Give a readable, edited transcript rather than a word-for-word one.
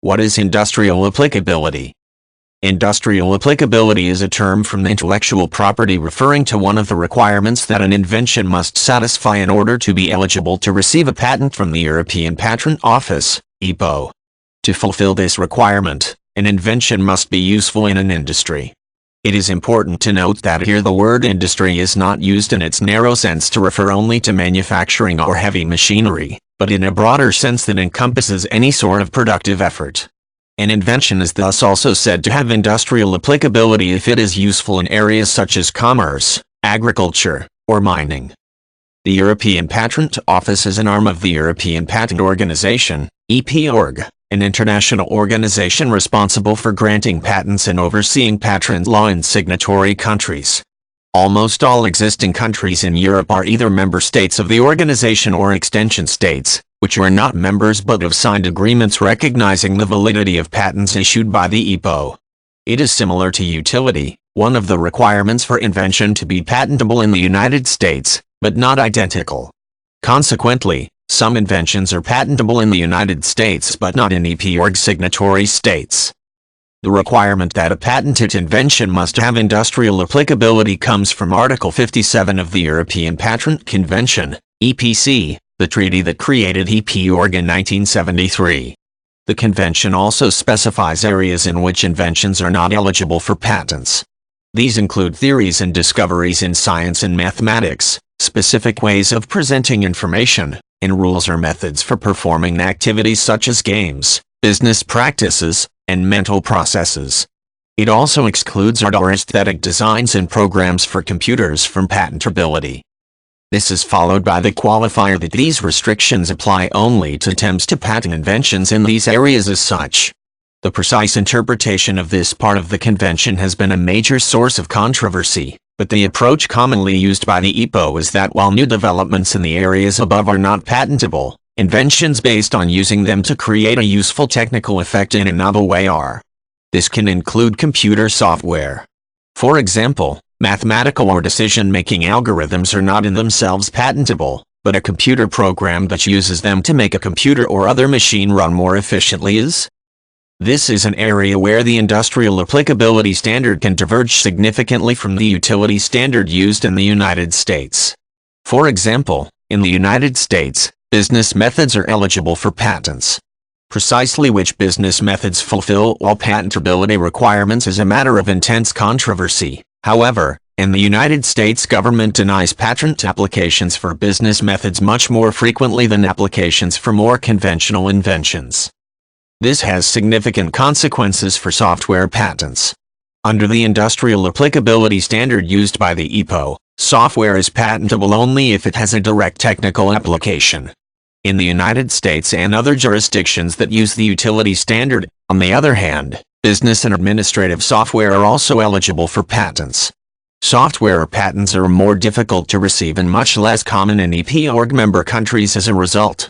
What is industrial applicability? Industrial applicability is a term from intellectual property referring to one of the requirements that an invention must satisfy in order to be eligible to receive a patent from the European Patent Office, EPO. To fulfill this requirement, an invention must be useful in an industry. It is important to note that here the word industry is not used in its narrow sense to refer only to manufacturing or heavy machinery, but in a broader sense that encompasses any sort of productive effort. An invention is thus also said to have industrial applicability if it is useful in areas such as commerce, agriculture, or mining. The European Patent Office is an arm of the European Patent Organization, EPORG, an international organization responsible for granting patents and overseeing patent law in signatory countries. Almost all existing countries in Europe are either member states of the organization or extension states, which are not members but have signed agreements recognizing the validity of patents issued by the EPO. It is similar to utility, one of the requirements for invention to be patentable in the United States, but not identical. Consequently, some inventions are patentable in the United States but not in EPORG signatory states. The requirement that a patented invention must have industrial applicability comes from Article 57 of the European Patent Convention, EPC, the treaty that created EPORG in 1973. The convention also specifies areas in which inventions are not eligible for patents. These include theories and discoveries in science and mathematics, specific ways of presenting information, and rules or methods for performing activities such as games, business practices, and mental processes. It also excludes art or aesthetic designs and programs for computers from patentability. This is followed by the qualifier that these restrictions apply only to attempts to patent inventions in these areas as such. The precise interpretation of this part of the convention has been a major source of controversy, but the approach commonly used by the EPO is that while new developments in the areas above are not patentable, inventions based on using them to create a useful technical effect in a novel way are. This can include computer software. For example, mathematical or decision-making algorithms are not in themselves patentable, but a computer program that uses them to make a computer or other machine run more efficiently is. This is an area where the industrial applicability standard can diverge significantly from the utility standard used in the United States. For example, in the United States, business methods are eligible for patents. Precisely which business methods fulfill all patentability requirements is a matter of intense controversy. However, in the United States government denies patent applications for business methods much more frequently than applications for more conventional inventions. This has significant consequences for software patents. Under the industrial applicability standard used by the EPO, software is patentable only if it has a direct technical application. In the United States and other jurisdictions that use the utility standard, on the other hand, business and administrative software are also eligible for patents. Software patents are more difficult to receive and much less common in EPORG member countries as a result.